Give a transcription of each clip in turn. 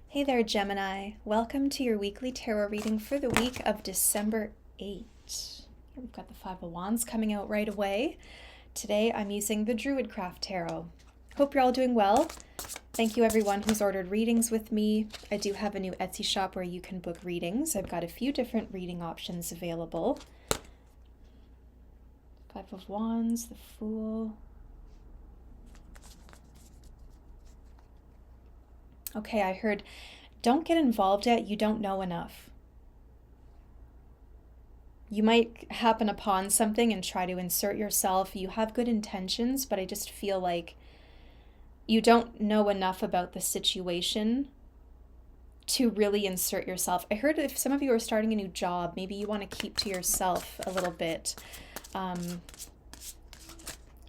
Hey there, Gemini. Welcome to your weekly tarot reading for the week of December 8th. Here we've got the Five of Wands coming out right away. Today I'm using the Druidcraft Tarot. Hope you're all doing well. Thank you everyone who's ordered readings with me. I do have a new Etsy shop where you can book readings. I've got a few different reading options available. Five of Wands, the Fool. Okay, I heard, don't get involved yet, you don't know enough. You might happen upon something and try to insert yourself. You have good intentions, but I just feel like you don't know enough about the situation to really insert yourself. I heard if some of you are starting a new job, maybe you want to keep to yourself a little bit.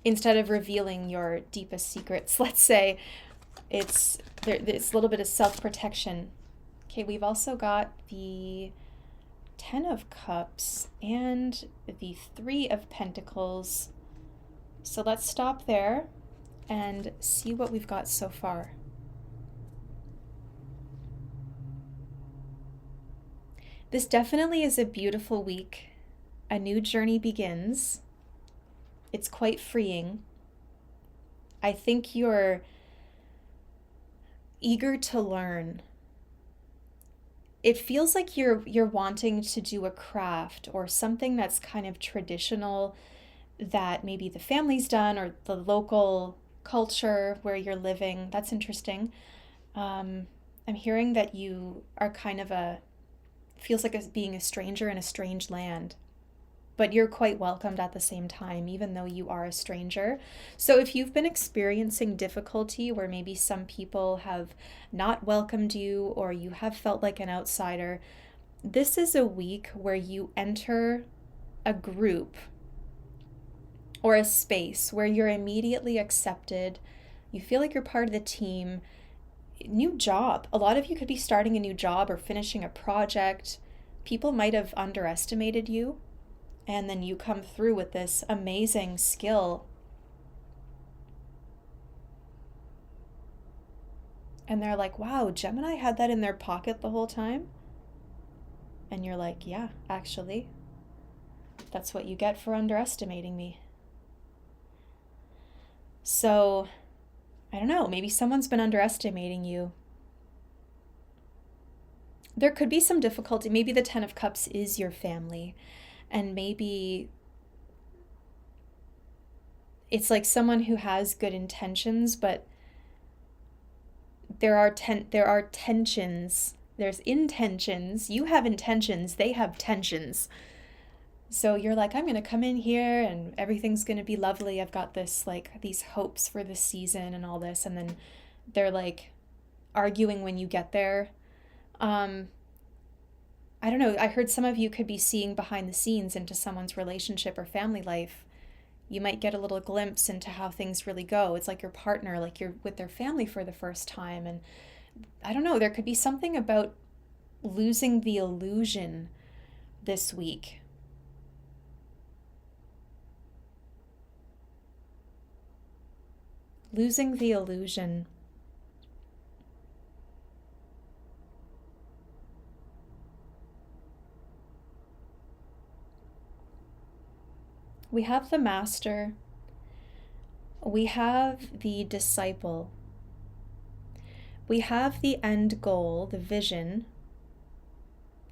Instead of revealing your deepest secrets, let's say. It's a little bit of self-protection. Okay, we've also got the Ten of Cups and the Three of Pentacles. So let's stop there and see what we've got so far. This definitely is a beautiful week. A new journey begins. It's quite freeing. I think you're eager to learn. It feels like you're wanting to do a craft or something that's kind of traditional that maybe the family's done or the local culture where you're living. That's interesting. I'm hearing that you are kind of feels like being a stranger in a strange land. But you're quite welcomed at the same time, even though you are a stranger. So if you've been experiencing difficulty where maybe some people have not welcomed you or you have felt like an outsider, this is a week where you enter a group or a space where you're immediately accepted. You feel like you're part of the team. New job. A lot of you could be starting a new job or finishing a project. People might have underestimated you. And then you come through with this amazing skill. And they're like, wow, Gemini had that in their pocket the whole time? And you're like, yeah, actually, that's what you get for underestimating me. So, I don't know, maybe someone's been underestimating you. There could be some difficulty. Maybe the Ten of Cups is your family. And maybe it's like someone who has good intentions, but there are tensions. There's intentions. You have intentions. They have tensions. So you're like, I'm going to come in here and everything's going to be lovely. I've got this, like, these hopes for the season and all this. And then they're like arguing when you get there. I don't know, I heard some of you could be seeing behind the scenes into someone's relationship or family life. You might get a little glimpse into how things really go. It's like your partner, like you're with their family for the first time. And I don't know, there could be something about losing the illusion this week. Losing the illusion. We have the master, we have the disciple, we have the end goal, the vision,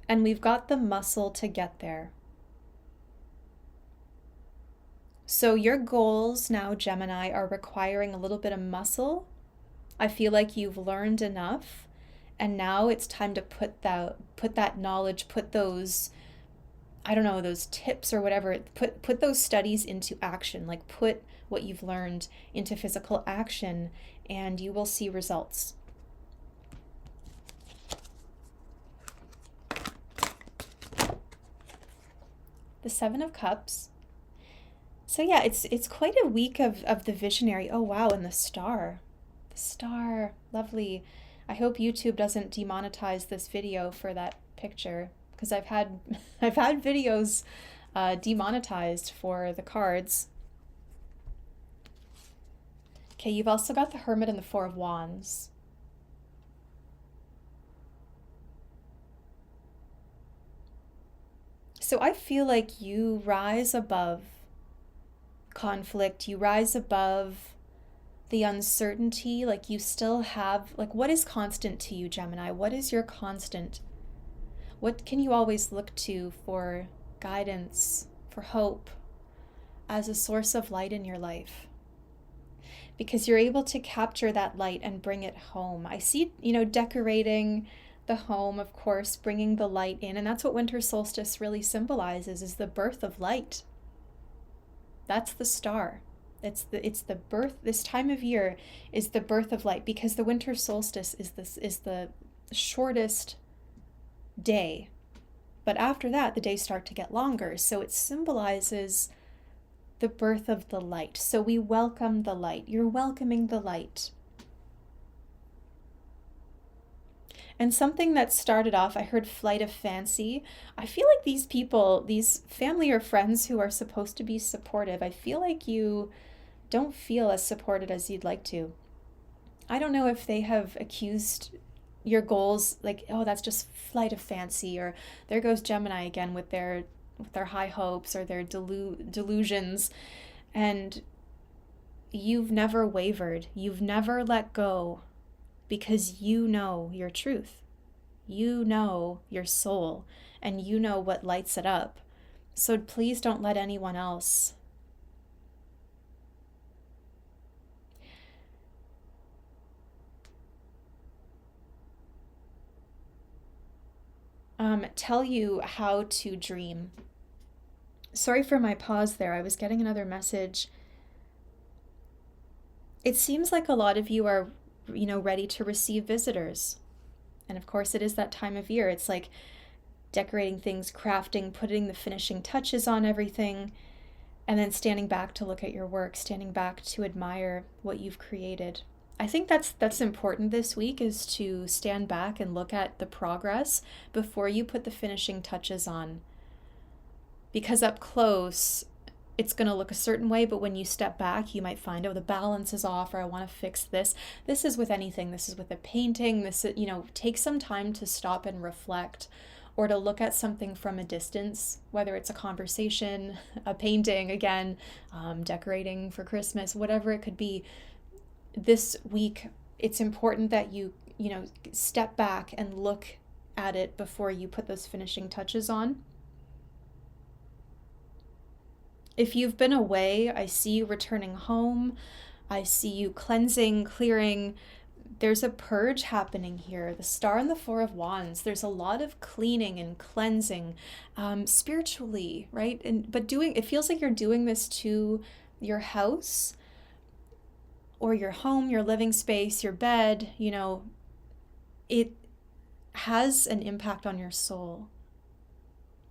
and we've got the muscle to get there. So your goals now, Gemini, are requiring a little bit of muscle. I feel like you've learned enough, and now it's time to put that knowledge, put those, I don't know, those tips or whatever, put those studies into action, like put what you've learned into physical action, and you will see results. The Seven of Cups. So yeah, it's quite a week of the visionary. Oh wow, and the star. The star, lovely. I hope YouTube doesn't demonetize this video for that picture, because I've had videos demonetized for the cards. Okay, you've also got the Hermit and the Four of Wands. So I feel like you rise above conflict, you rise above the uncertainty. Like you still have, like, what is constant to you, Gemini? What is your constant? What can you always look to for guidance, for hope, as a source of light in your life? Because you're able to capture that light and bring it home. I see, decorating the home, of course, bringing the light in. And that's what winter solstice really symbolizes, is the birth of light. That's the star. It's the birth. This time of year is the birth of light, because the winter solstice is the shortest day. But after that, the days start to get longer. So it symbolizes the birth of the light. So we welcome the light. You're welcoming the light. And something that started off, I heard flight of fancy. I feel like these people, these family or friends who are supposed to be supportive, I feel like you don't feel as supported as you'd like to. I don't know if they have accused your goals, like, oh, that's just flight of fancy, or there goes Gemini again with their high hopes or their delusions. And you've never wavered. You've never let go, because you know your truth. You know your soul, and you know what lights it up. So please don't let anyone else tell you how to dream. Sorry for my pause there. I was getting another message. It seems like a lot of you are, ready to receive visitors. And of course, it is that time of year. It's like decorating things, crafting, putting the finishing touches on everything, and then standing back to look at your work, standing back to admire what you've created. I think that's important this week, is to stand back and look at the progress before you put the finishing touches on. Because up close, it's going to look a certain way, but when you step back, you might find, oh, the balance is off, or I want to fix this. This is with anything. This is with a painting. This, take some time to stop and reflect, or to look at something from a distance, whether it's a conversation, a painting, again, decorating for Christmas, whatever it could be. This week, it's important that you, step back and look at it before you put those finishing touches on. If you've been away, I see you returning home. I see you cleansing, clearing. There's a purge happening here. The Star and the Four of Wands. There's a lot of cleaning and cleansing, spiritually, right? But it feels like you're doing this to your house, or your home, your living space, your bed. It has an impact on your soul.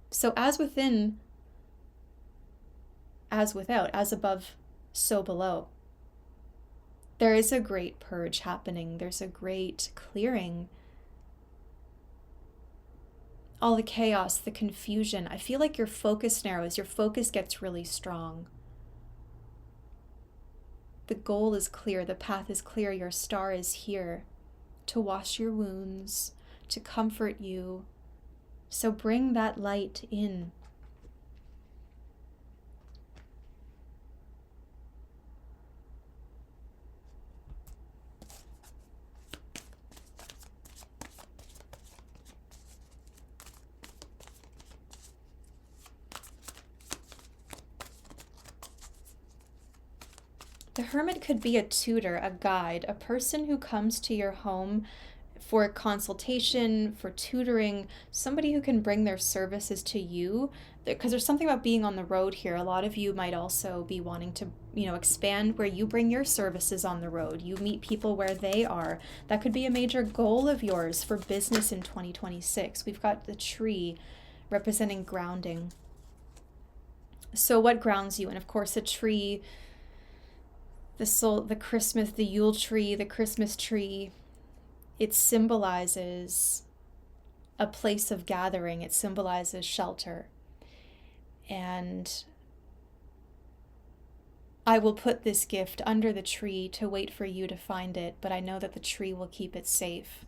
So as within, as without, as above, so below. There is a great purge happening. There's a great clearing. All the chaos, the confusion. I feel like your focus narrows. Your focus gets really strong. The goal is clear. The path is clear. Your star is here to wash your wounds, to comfort you. So bring that light in. The Hermit could be a tutor, a guide, a person who comes to your home for consultation, for tutoring, somebody who can bring their services to you. Because there's something about being on the road here. A lot of you might also be wanting to, expand where you bring your services on the road. You meet people where they are. That could be a major goal of yours for business in 2026. We've got the tree representing grounding. So what grounds you? And of course, a tree, the soul, the Christmas, the Yule tree, the Christmas tree, it symbolizes a place of gathering. It symbolizes shelter. And I will put this gift under the tree to wait for you to find it, but I know that the tree will keep it safe.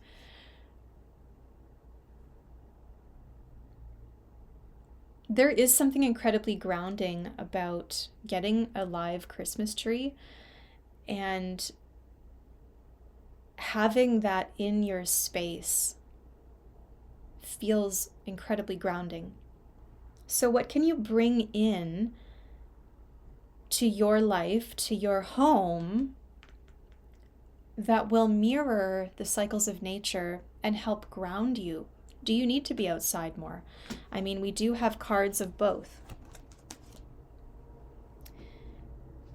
There is something incredibly grounding about getting a live Christmas tree and having that in your space feels incredibly grounding. So, what can you bring in to your life, to your home, that will mirror the cycles of nature and help ground you? Do you need to be outside more? I mean, we do have cards of both.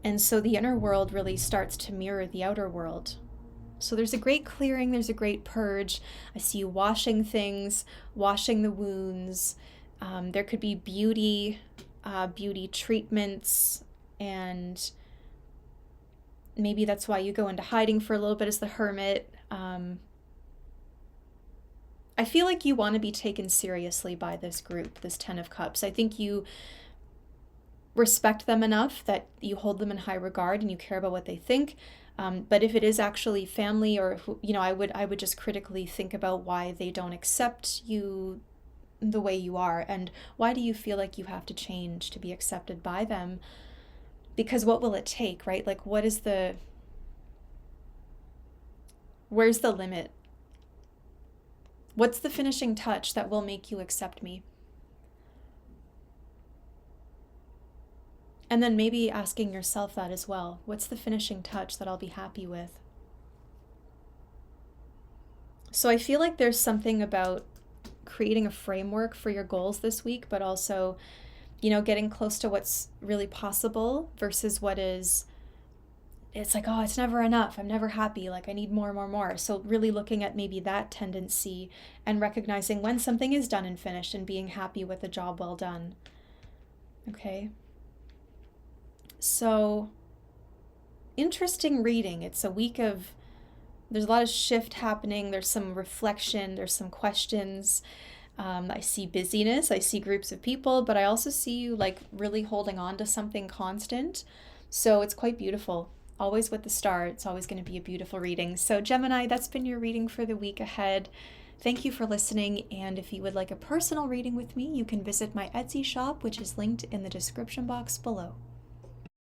And so the inner world really starts to mirror the outer world. So there's a great clearing, there's a great purge. I see you washing things, washing the wounds. There could be beauty treatments, and maybe that's why you go into hiding for a little bit as the hermit. I feel like you want to be taken seriously by this group, this 10 of Cups. I think you respect them enough that you hold them in high regard and you care about what they think. But if it is actually family, or I would just critically think about why they don't accept you the way you are, and why do you feel like you have to change to be accepted by them? Because what will it take, right? Like, where's the limit? What's the finishing touch that will make you accept me? And then maybe asking yourself that as well. What's the finishing touch that I'll be happy with? So I feel like there's something about creating a framework for your goals this week, but also, getting close to what's really possible versus what is, it's like, oh, it's never enough. I'm never happy. Like, I need more. So really looking at maybe that tendency and recognizing when something is done and finished and being happy with the job well done. Okay. So, interesting reading. It's a week of, there's a lot of shift happening. There's some reflection. There's some questions. I see busyness. I see groups of people, but I also see you like really holding on to something constant. So it's quite beautiful. Always with the star. It's always going to be a beautiful reading. So Gemini, that's been your reading for the week ahead. Thank you for listening. And if you would like a personal reading with me, you can visit my Etsy shop, which is linked in the description box below.